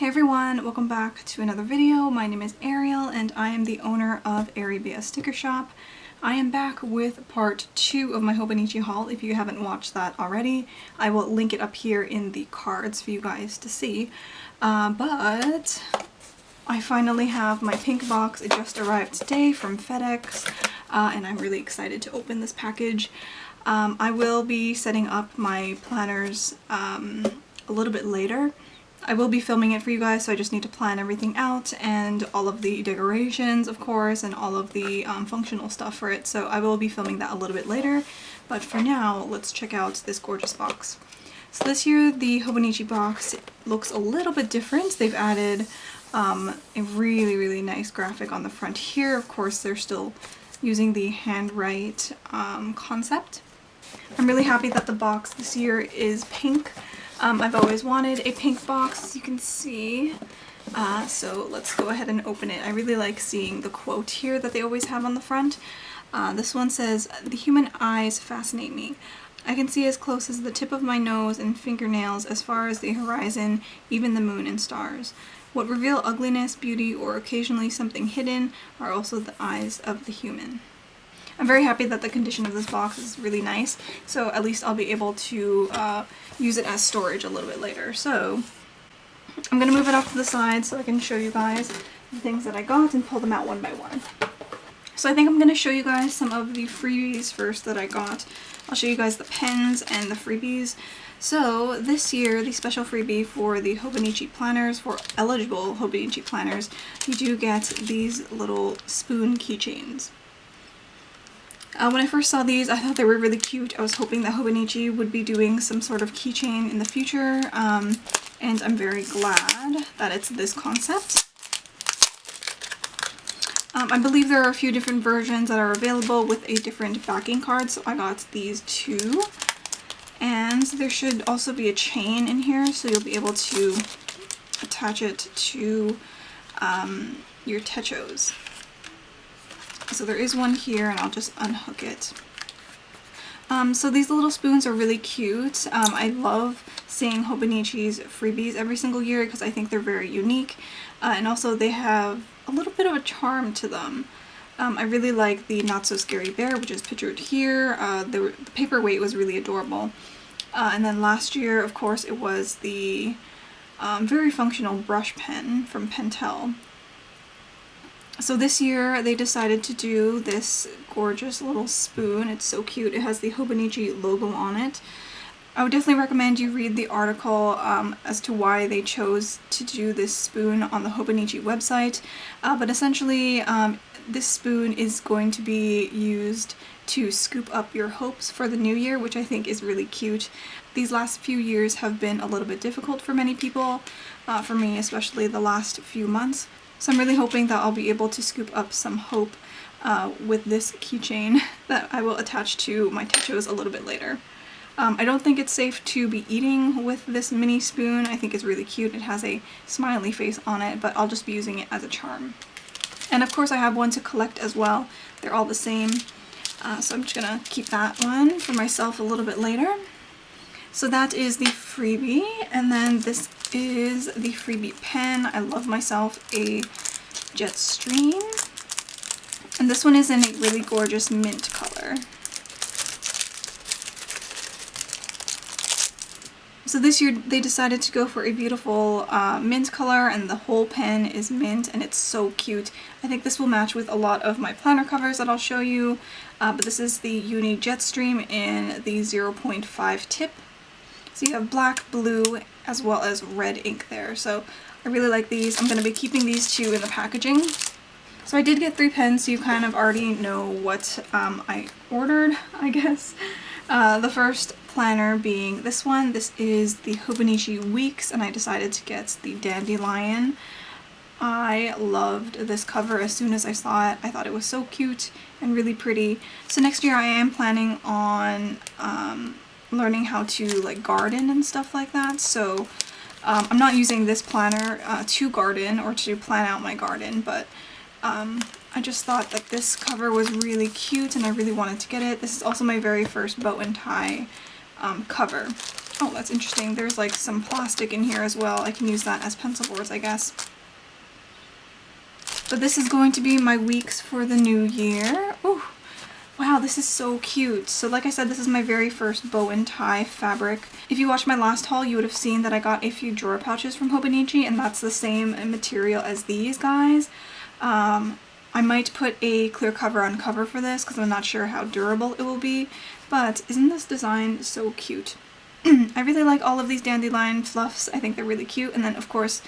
everyone, welcome back to another video. My name is Ariel and I am the owner of Ariebea Sticker Shop. I am back with part 2 of my Hobonichi haul. If you haven't watched that already, I will link it up here in the cards for you guys to see. But I finally have my pink box. It just arrived today from FedEx and I'm really excited to open this package. I will be setting up my planners a little bit later. I will be filming it for you guys, so I just need to plan everything out and all of the decorations, of course, and all of the functional stuff for it. So I will be filming that a little bit later, but for now, let's check out this gorgeous box. So this year, the Hobonichi box looks a little bit different. They've added a really nice graphic on the front here. Of course, they're still using the handwrite concept. I'm really happy that the box this year is pink. I've always wanted a pink box, as you can see, so let's go ahead and open it. I really like seeing the quote here that they always have on the front. This one says, "The human eyes fascinate me. I can see as close as the tip of my nose and fingernails as far as the horizon, even the moon and stars. What reveal ugliness, beauty, or occasionally something hidden are also the eyes of the human." I'm very happy that the condition of this box is really nice, so at least I'll be able to use it as storage a little bit later. So I'm going to move it off to the side so I can show you guys the things that I got and pull them out one by one. So I think I'm going to show you guys some of the freebies first that I got. I'll show you guys the pens and the freebies. So this year, the special freebie for the Hobonichi planners, for eligible Hobonichi planners, you do get these little spoon keychains. When I first saw these, I thought they were really cute. I was hoping that Hobonichi would be doing some sort of keychain in the future, and I'm very glad that it's this concept. I believe there are a few different versions that are available with a different backing card, so I got these two. And there should also be a chain in here, so you'll be able to attach it to your techos. So there is one here, and I'll just unhook it. So these little spoons are really cute. I love seeing Hobonichi's freebies every single year because I think they're very unique. And also they have a little bit of a charm to them. I really like the Not So Scary Bear, which is pictured here. The paperweight was really adorable. And then last year, of course, it was the very functional brush pen from Pentel. So this year they decided to do this gorgeous little spoon. It's so cute. It has the Hobonichi logo on it. I would definitely recommend you read the article as to why they chose to do this spoon on the Hobonichi website. But essentially this spoon is going to be used to scoop up your hopes for the new year, which I think is really cute. These last few years have been a little bit difficult for many people, for me especially the last few months. So I'm really hoping that I'll be able to scoop up some hope with this keychain that I will attach to my techos a little bit later. I don't think it's safe to be eating with this mini spoon. I think it's really cute. It has a smiley face on it, but I'll just be using it as a charm. And of course I have one to collect as well. They're all the same. So I'm just gonna keep that one for myself a little bit later. So that is the freebie, and then this is the freebie pen. I love myself a Jetstream, and this one is in a really gorgeous mint color. So this year they decided to go for a beautiful mint color, and the whole pen is mint, and it's so cute. I think this will match with a lot of my planner covers that I'll show you, but this is the Uni Jetstream in the 0.5 tip. So you have black, blue, as well as red ink there. So I really like these. I'm going to be keeping these two in the packaging. So I did get 3 pens, so you kind of already know what I ordered, I guess. The first planner being this one. This is the Hobonichi Weeks, and I decided to get the Dandelion. I loved this cover as soon as I saw it. I thought it was so cute and really pretty. So next year I am planning on learning how to like garden and stuff like that, so I'm not using this planner to garden or to plan out my garden, but I just thought that this cover was really cute and I really wanted to get it. This is also my very first bow and tie cover. Oh, that's interesting. There's like some plastic in here as well. I can use that as pencil boards, I guess. But this is going to be my weeks for the new year. Ooh, wow, this is so cute. So like I said, this is my very first bow and tie fabric. If you watched my last haul, you would have seen that I got a few drawer pouches from Hobonichi, and that's the same material as these guys. I might put a clear cover on cover for this because I'm not sure how durable it will be, but isn't this design so cute? I really like all of these dandelion fluffs. I think they're really cute. And then of course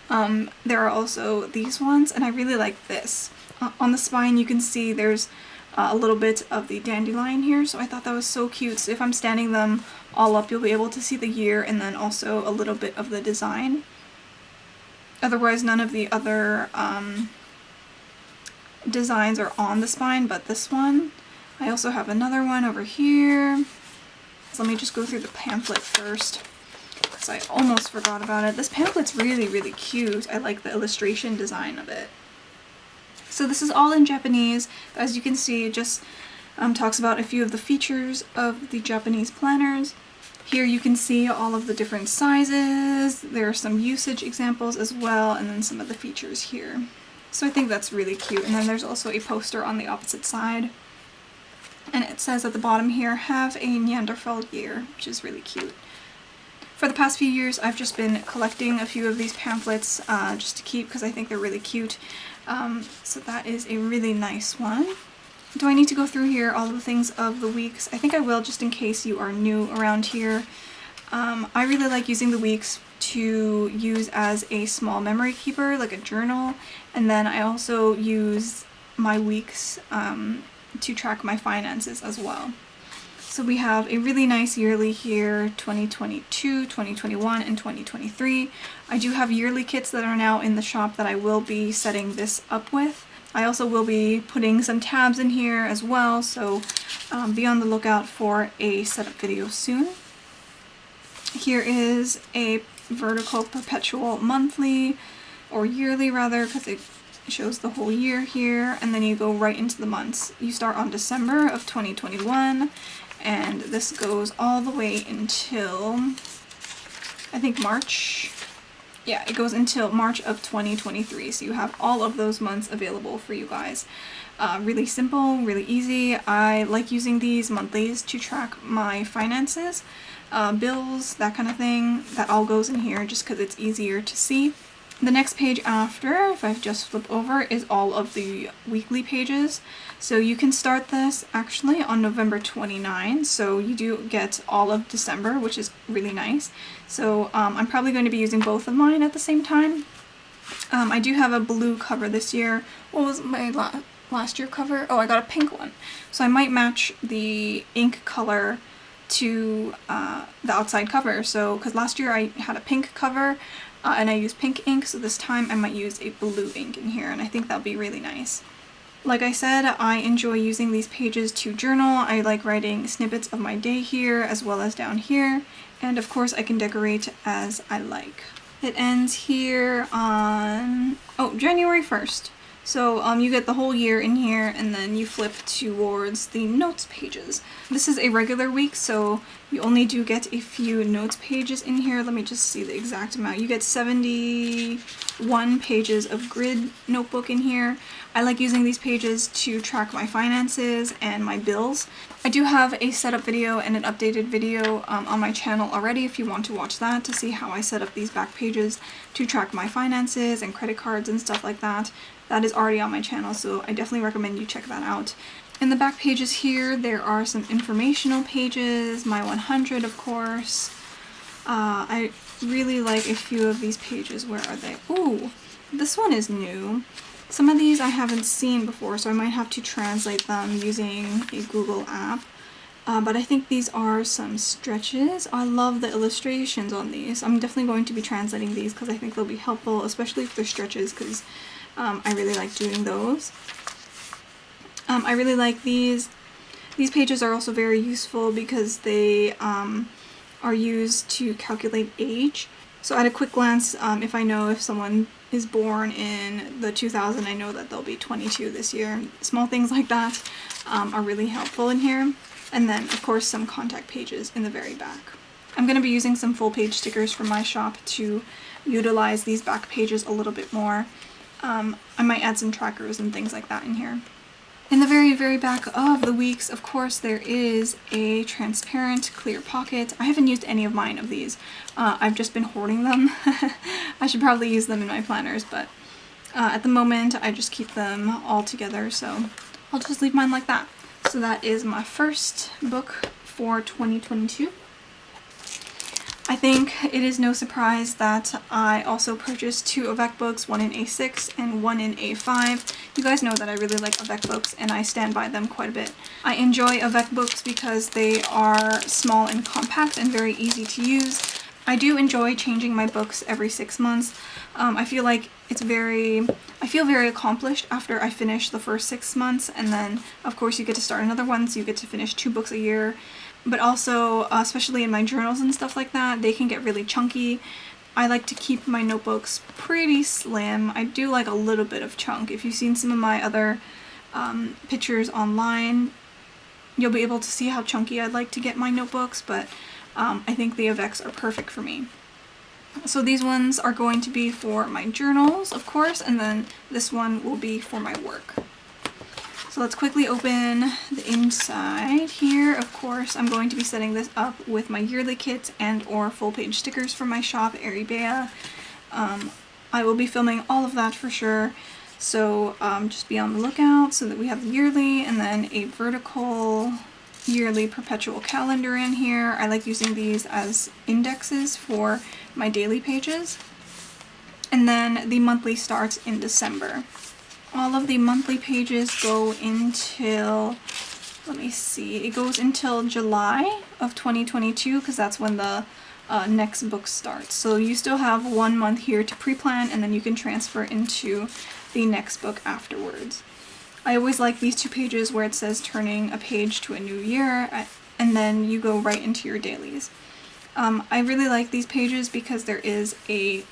there are also these ones, and I really like this. On the spine you can see there's a little bit of the dandelion here, so I thought that was so cute. So if I'm standing them all up, you'll be able to see the year and then also a little bit of the design. Otherwise none of the other designs are on the spine, but this one. I also have another one over here. So let me just go through the pamphlet first, because I almost forgot about it. This pamphlet's really, really cute. I like the illustration design of it. So this is all in Japanese. As you can see, it just talks about a few of the features of the Japanese planners. Here you can see all of the different sizes. There are some usage examples as well, and then some of the features here. So I think that's really cute. And then there's also a poster on the opposite side. And it says at the bottom here, have a Neanderthal year, which is really cute. For the past few years, I've just been collecting a few of these pamphlets just to keep, because I think they're really cute. So that is a really nice one. Do I need to go through here all of the things of the weeks? I think I will, just in case you are new around here. I really like using the weeks to use as a small memory keeper, like a journal, and then I also use my weeks to track my finances as well. So we have a really nice yearly here, 2022, 2021, and 2023. I do have yearly kits that are now in the shop that I will be setting this up with. I also will be putting some tabs in here as well, so be on the lookout for a setup video soon. Here is a vertical perpetual monthly, or yearly rather, because it shows the whole year here, and then you go right into the months. You start on December of 2021, and this goes all the way until, I think, March. Yeah, it goes until March of 2023, so you have all of those months available for you guys. Really simple, really easy. I like using these monthlies to track my finances, bills, that kind of thing. That all goes in here just because it's easier to see. The next page after, if I just flip over, is all of the weekly pages. So you can start this actually on November 29, so you do get all of December, which is really nice. So I'm probably going to be using both of mine at the same time. I do have a blue cover this year. What was my last year cover? Oh, I got a pink one. So I might match the ink color to the outside cover. So, because last year I had a pink cover, and I used pink ink, so this time I might use a blue ink in here, and I think that'll be really nice. Like I said, I enjoy using these pages to journal. I like writing snippets of my day here as well as down here, and of course I can decorate as I like. It ends here on, January 1st. So you get the whole year in here, and then you flip towards the notes pages. This is a regular week, so you only do get a few notes pages in here. Let me just see the exact amount. You get 71 pages of grid notebook in here. I like using these pages to track my finances and my bills. I do have a setup video and an updated video on my channel already if you want to watch that to see how I set up these back pages to track my finances and credit cards and stuff like that. That is already on my channel, so I definitely recommend you check that out. In the back pages here, there are some informational pages, my 100 of course. I really like a few of these pages. Where are they? Ooh, this one is new. Some of these I haven't seen before, so I might have to translate them using a Google app. But I think these are some stretches. I love the illustrations on these. I'm definitely going to be translating these because I think they'll be helpful, especially if they're stretches, because I really like doing those. I really like these. These pages are also very useful because they are used to calculate age. So at a quick glance, if I know if someone is born in the 2000, I know that they'll be 22 this year. Small things like that are really helpful in here. And then, of course, some contact pages in the very back. I'm going to be using some full page stickers from my shop to utilize these back pages a little bit more. I might add some trackers and things like that in here. In the very, very back of the weeks, of course, there is a transparent clear pocket. I haven't used any of mine of these. I've just been hoarding them. I should probably use them in my planners, but at the moment I just keep them all together, so I'll just leave mine like that. So that is my first book for 2022. I think it is no surprise that I also purchased 2 EVAC books, one in A6 and one in A5. You guys know that I really like EVAC books and I stand by them quite a bit. I enjoy EVAC books because they are small and compact and very easy to use. I do enjoy changing my books every 6 months. I feel like I feel very accomplished after I finish the first 6 months, and then of course you get to start another one, so you get to finish 2 books a year. But also, especially in my journals and stuff like that, they can get really chunky. I like to keep my notebooks pretty slim. I do like a little bit of chunk. If you've seen some of my other pictures online, you'll be able to see how chunky I'd like to get my notebooks, but I think the EVACs are perfect for me. So these ones are going to be for my journals, of course, and then this one will be for my work. So let's quickly open the inside here. Of course, I'm going to be setting this up with my yearly kits and or full page stickers from my shop, Ariebea. I will be filming all of that for sure. So just be on the lookout so that we have the yearly and then a vertical yearly perpetual calendar in here. I like using these as indexes for my daily pages. And then the monthly starts in December. All of the monthly pages go until, let me see, it goes until July of 2022 because that's when the next book starts. So you still have 1 month here to pre-plan, and then you can transfer into the next book afterwards. I always like these 2 pages where it says turning a page to a new year, and then you go right into your dailies. I really like these pages because there is a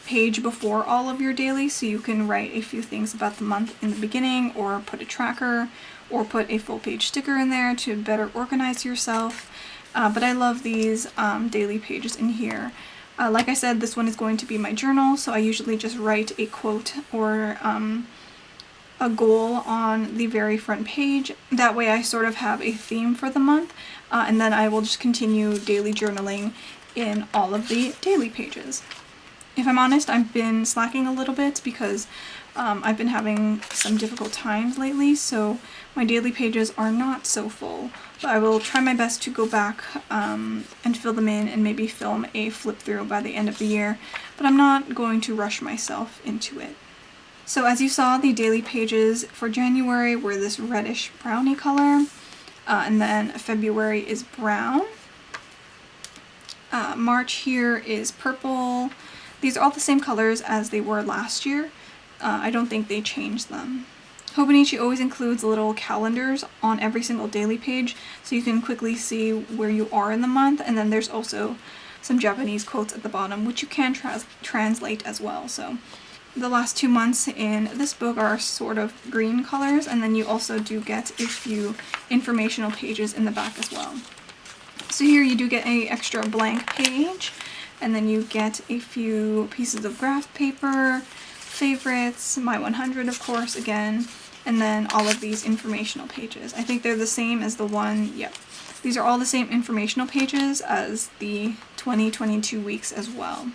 page before all of your dailies, so you can write a few things about the month in the beginning, or put a tracker, or put a full page sticker in there to better organize yourself. But I love these daily pages in here. Like I said, this one is going to be my journal, so I usually just write a quote or a goal on the very front page. That way I sort of have a theme for the month, and then I will just continue daily journaling in all of the daily pages. If I'm honest, I've been slacking a little bit because I've been having some difficult times lately, so my daily pages are not so full. But I will try my best to go back and fill them in and maybe film a flip through by the end of the year, but I'm not going to rush myself into it. So as you saw, the daily pages for January were this reddish brownie color, and then February is brown. March here is purple. These are all the same colors as they were last year. I don't think they changed them. Hobonichi always includes little calendars on every single daily page, so you can quickly see where you are in the month, and then there's also some Japanese quotes at the bottom, which you can translate as well. So the last 2 months in this book are sort of green colors, and then you also do get a few informational pages in the back as well. So here you do get an extra blank page, and then you get a few pieces of graph paper, favorites, my 100 of course again, and then all of these informational pages. I think they're the same as the one, yep. These are all the same informational pages as the 2022 weeks as well.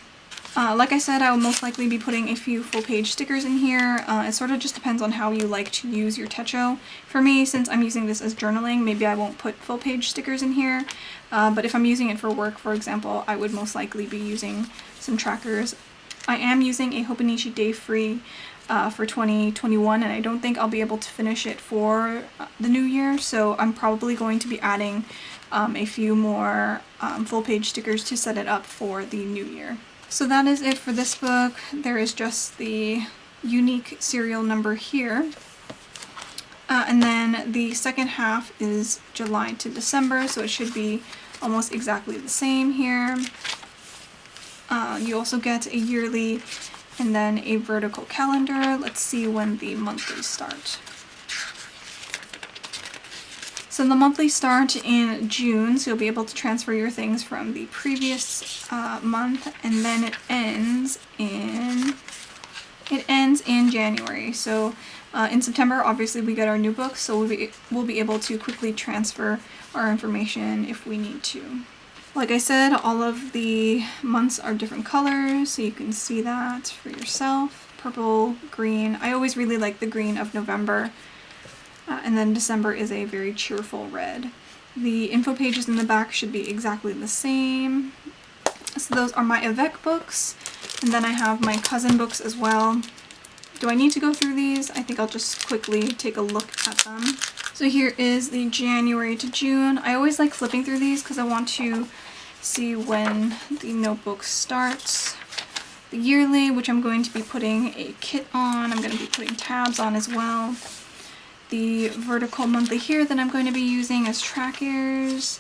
Like I said, I will most likely be putting a few full page stickers in here. It sort of just depends on how you like to use your techo. For me, since I'm using this as journaling, maybe I won't put full page stickers in here. But if I'm using it for work, for example, I would most likely be using some trackers. I am using a Hobonichi Day Free for 2021, and I don't think I'll be able to finish it for the new year, so I'm probably going to be adding a few more full page stickers to set it up for the new year. So that is it for this book. There is just the unique serial number here. And then the second half is July to December, so it should be almost exactly the same here. You also get a yearly and then a vertical calendar. Let's see when the monthlies start. So the monthly start in June, so you'll be able to transfer your things from the previous month, and then it ends in January. So in September, obviously we get our new books, so we'll be able to quickly transfer our information if we need to. Like I said, all of the months are different colors, so you can see that for yourself. Purple, green. I always really like the green of November. And then December is a very cheerful red. The info pages in the back should be exactly the same. So those are my EVAC books. And then I have my cousin books as well. Do I need to go through these? I think I'll just quickly take a look at them. So here is the January to June. I always like flipping through these because I want to see when the notebook starts. The yearly, which I'm going to be putting a kit on. I'm going to be putting tabs on as well. The vertical monthly here that I'm going to be using as trackers.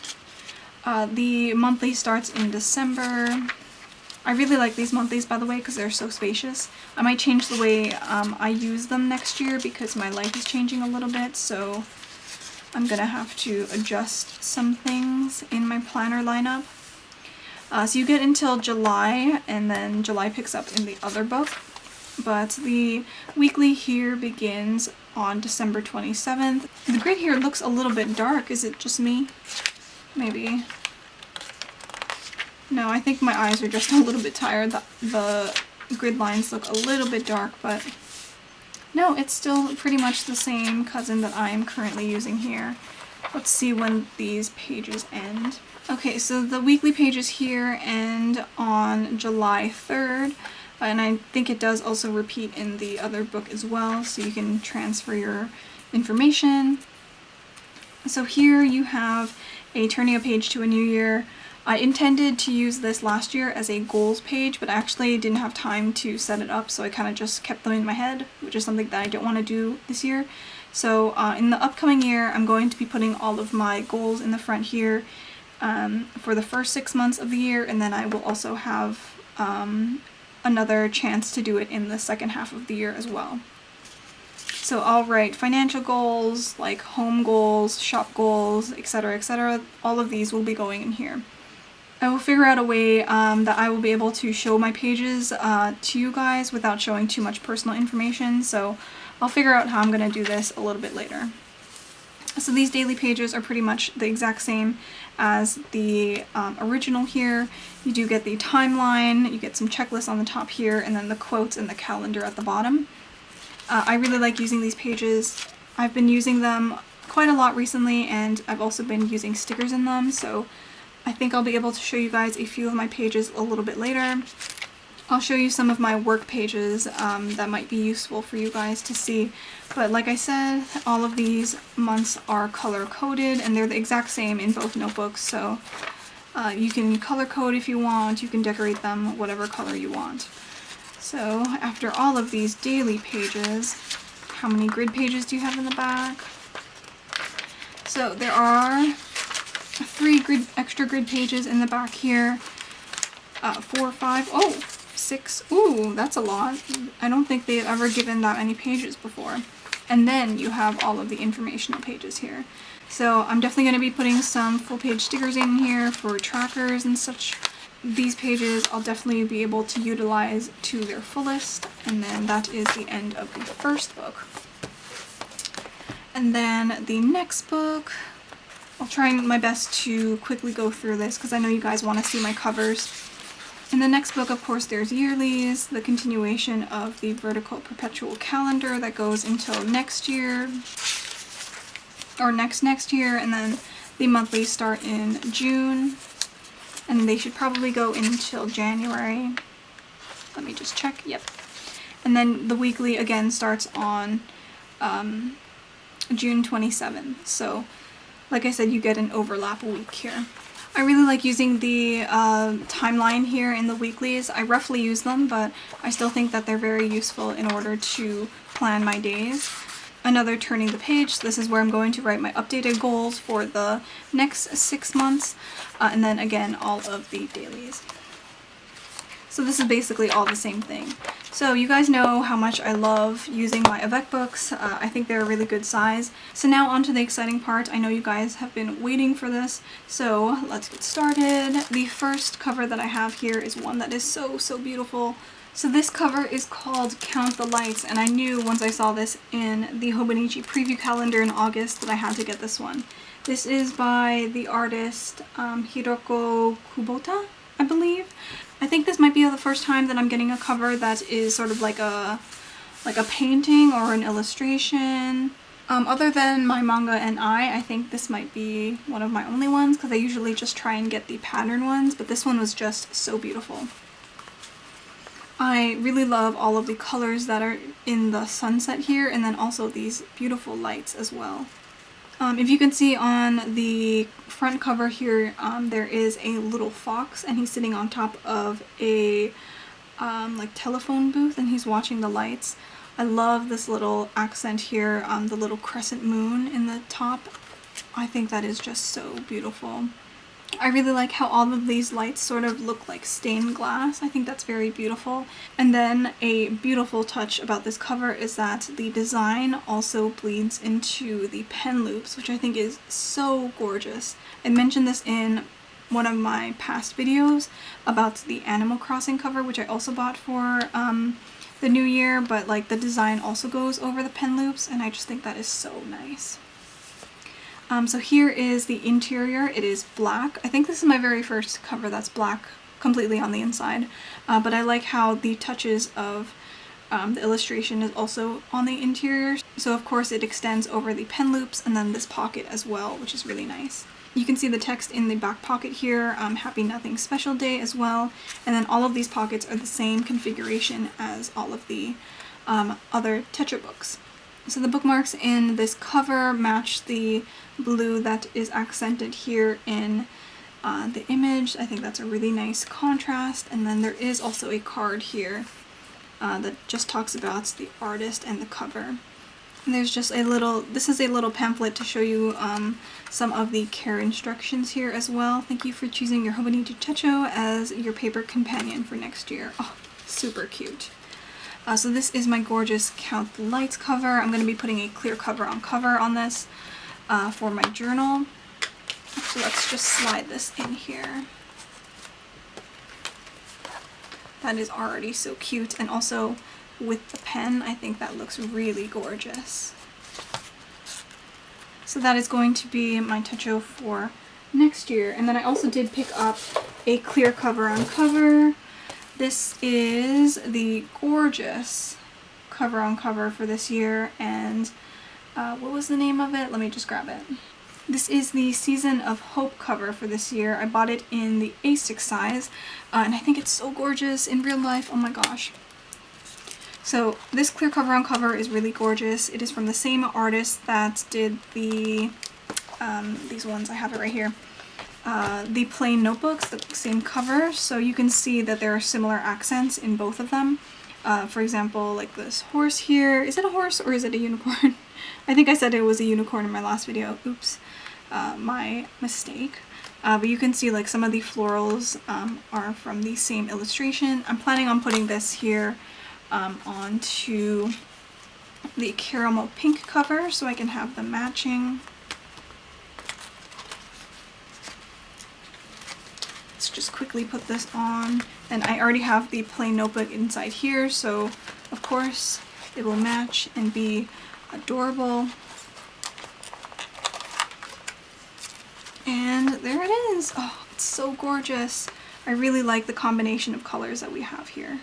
The monthly starts in December. I really like these monthlies, by the way, because they're so spacious. I might change the way I use them next year because my life is changing a little bit, so I'm gonna have to adjust some things in my planner lineup. So you get until July, and then July picks up in the other book. But the weekly here begins on December 27th. The grid here looks a little bit dark. Is it just me? Maybe. No, I think my eyes are just a little bit tired. The grid lines look a little bit dark, but no, it's still pretty much the same cousin that I am currently using here. Let's see when these pages end. Okay, so the weekly pages here end on July 3rd. And I think it does also repeat in the other book as well, so you can transfer your information. So here you have a turning a page to a new year. I intended to use this last year as a goals page, but I actually didn't have time to set it up, so I kind of just kept them in my head, which is something that I don't want to do this year. So in the upcoming year, I'm going to be putting all of my goals in the front here for the first 6 months of the year, and then I will also have another chance to do it in the second half of the year as well. So I'll write financial goals, like home goals, shop goals, etc., etc. All of these will be going in here. I will figure out a way that I will be able to show my pages to you guys without showing too much personal information, so I'll figure out how I'm going to do this a little bit later. So these daily pages are pretty much the exact same as the original here. You do get the timeline, you get some checklists on the top here, and then the quotes and the calendar at the bottom. I really like using these pages. I've been using them quite a lot recently, and I've also been using stickers in them, so I think I'll be able to show you guys a few of my pages a little bit later. I'll show you some of my work pages that might be useful for you guys to see. But like I said, all of these months are color coded, and they're the exact same in both notebooks, so you can color code if you want, you can decorate them whatever color you want. So after all of these daily pages, how many grid pages do you have in the back? So there are 3 extra grid pages in the back here. 4, 5, oh, 6. Ooh, that's a lot. I don't think they've ever given that many pages before. And then you have all of the informational pages here. So I'm definitely going to be putting some full page stickers in here for trackers and such. These pages I'll definitely be able to utilize to their fullest. And then that is the end of the first book. And then the next book, I'll try my best to quickly go through this because I know you guys want to see my covers. In the next book, of course, there's yearlies, the continuation of the vertical perpetual calendar that goes until next year, or next year, and then the monthlies start in June, and they should probably go until January. Let me just check, yep. And then the weekly again starts on June 27th, so like I said, you get an overlap week here. I really like using the timeline here in the weeklies. I roughly use them, but I still think that they're very useful in order to plan my days. Another turning the page. This is where I'm going to write my updated goals for the next 6 months, and then again all of the dailies. So this is basically all the same thing. So you guys know how much I love using my Avec books. I think they're a really good size. So now on to the exciting part. I know you guys have been waiting for this, so let's get started. The first cover that I have here is one that is so beautiful. So this cover is called Count the Lights, and I knew once I saw this in the Hobonichi preview calendar in August that I had to get this one. This is by the artist Hiroko Kubota, I believe. I think this might be the first time that I'm getting a cover that is sort of like a painting or an illustration. Other than my manga and I think this might be one of my only ones because I usually just try and get the pattern ones, but this one was just so beautiful. I really love all of the colors that are in the sunset here, and then also these beautiful lights as well. If you can see on the front cover here, there is a little fox and he's sitting on top of a like telephone booth and he's watching the lights. I love this little accent here, the little crescent moon in the top. I think that is just so beautiful. I really like how all of these lights sort of look like stained glass. I think that's very beautiful. And then a beautiful touch about this cover is that the design also bleeds into the pen loops, which I think is so gorgeous. I mentioned this in one of my past videos about the Animal Crossing cover, which I also bought for the new year, but like the design also goes over the pen loops, and I just think that is so nice. So here is the interior. It is black. I think this is my very first cover that's black completely on the inside, but I like how the touches of the illustration is also on the interior. So of course it extends over the pen loops and then this pocket as well, which is really nice. You can see the text in the back pocket here, Happy Nothing Special Day as well, and then all of these pockets are the same configuration as all of the other Tetra books. So the bookmarks in this cover match the blue that is accented here in the image. I think that's a really nice contrast. And then there is also a card here that just talks about the artist and the cover. And there's just a little, this is a little pamphlet to show you some of the care instructions here as well. Thank you for choosing your Hobonichi Techo as your paper companion for next year. Oh, super cute. So this is my gorgeous Count the Lights cover. I'm going to be putting a clear cover on this for my journal. So let's just slide this in here. That is already so cute, and also with the pen, I think that looks really gorgeous. So that is going to be my Techo for next year. And then I also did pick up a clear cover. This is the gorgeous cover for this year, and what was the name of it? Let me just grab it. This is the Season of Hope cover for this year. I bought it in the A6 size, and I think it's so gorgeous in real life. Oh my gosh. So this clear cover is really gorgeous. It is from the same artist that did the these ones. I have it right here. The plain notebooks, the same cover, so you can see that there are similar accents in both of them. For example, like this horse here. Is it a horse or is it a unicorn? I think I said it was a unicorn in my last video. Oops, my mistake. But you can see like some of the florals are from the same illustration. I'm planning on putting this here onto the caramel pink cover so I can have them matching. Let's just quickly put this on, and I already have the plain notebook inside here, so of course it will match and be adorable. And there it is. Oh, it's so gorgeous. I really like the combination of colors that we have here.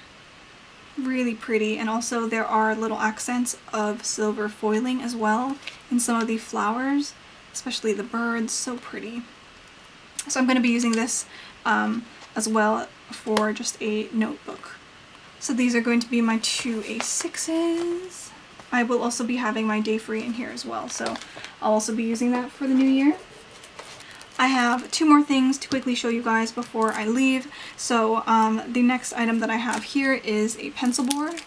Really pretty, and also there are little accents of silver foiling as well in some of the flowers, especially the birds. So pretty. So I'm going to be using this as well for just a notebook. So these are going to be my two A6s. I will also be having my Day Free in here as well, so I'll also be using that for the new year. I have two more things to quickly show you guys before I leave. So the next item that I have here is a pencil board.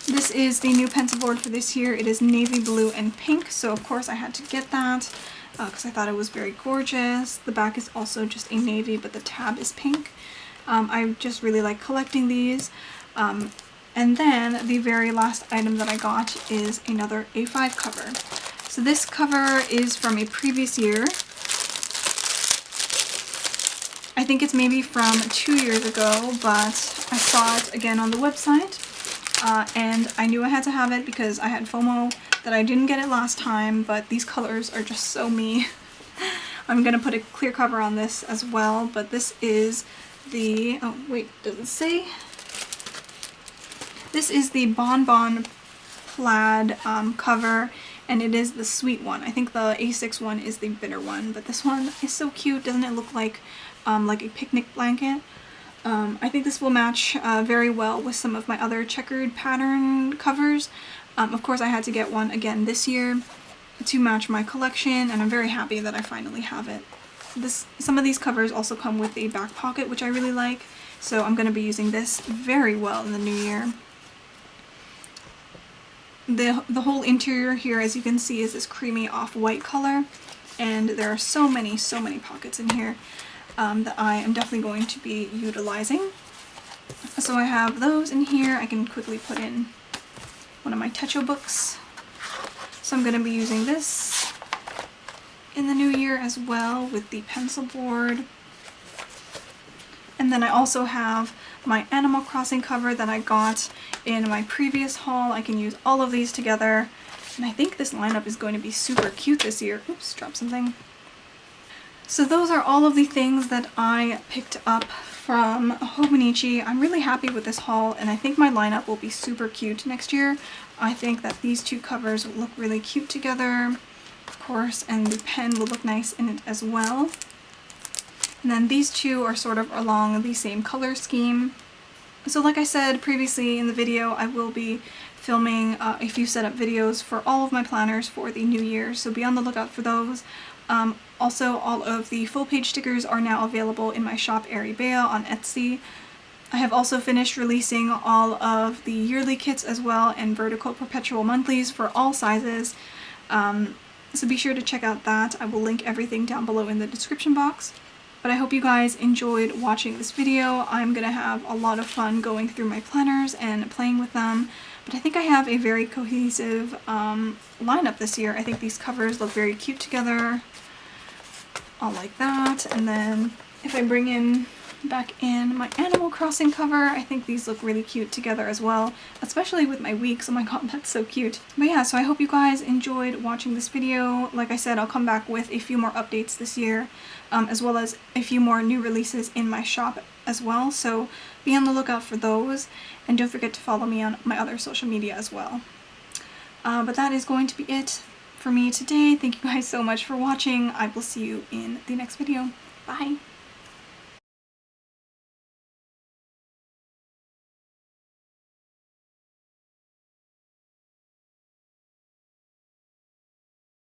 This is the new pencil board for this year. It is navy blue and pink, so of course I had to get that because I thought it was very gorgeous. The back is also just a navy, but the tab is pink. I just really like collecting these. And then the very last item that I got is another A5 cover. So this cover is from a previous year. I think it's maybe from 2 years ago, but I saw it again on the website, and I knew I had to have it because I had FOMO that I didn't get it last time, but these colors are just so me. I'm gonna put a clear cover on this as well, but this is the, oh wait, does it say? This is the Bonbon Plaid cover, and it is the sweet one. I think the A6 one is the bitter one, but this one is so cute. Doesn't it look like a picnic blanket? I think this will match very well with some of my other checkered pattern covers. Of course, I had to get one again this year to match my collection, and I'm very happy that I finally have it. Some of these covers also come with a back pocket, which I really like, so I'm going to be using this very well in the new year. The whole interior here, as you can see, is this creamy off-white color, and there are so many pockets in here that I am definitely going to be utilizing. So I have those in here. I can quickly put in one of my Techo books. So I'm going to be using this in the new year as well with the pencil board. And then I also have my Animal Crossing cover that I got in my previous haul. I can use all of these together, and I think this lineup is going to be super cute this year. Oops, dropped something. So those are all of the things that I picked up from Hobonichi. I'm really happy with this haul, and I think my lineup will be super cute next year. I think that these two covers will look really cute together, of course, and the pen will look nice in it as well. And then these two are sort of along the same color scheme. So like I said previously in the video, I will be filming a few setup videos for all of my planners for the new year, so be on the lookout for those. Also, all of the full page stickers are now available in my shop Ariebea on Etsy. I have also finished releasing all of the yearly kits as well, and vertical perpetual monthlies for all sizes. So be sure to check out that. I will link everything down below in the description box. But I hope you guys enjoyed watching this video. I'm gonna have a lot of fun going through my planners and playing with them. But I think I have a very cohesive lineup this year. I think these covers look very cute together. All like that. And then if I bring back in my Animal Crossing cover, I think these look really cute together as well, especially with my weeks. Oh my god, that's so cute. But yeah, so I hope you guys enjoyed watching this video. Like I said, I'll come back with a few more updates this year, as well as a few more new releases in my shop as well, so be on the lookout for those, and don't forget to follow me on my other social media as well. But that is going to be it for me today. Thank you guys so much for watching. I will see you in the next video. Bye!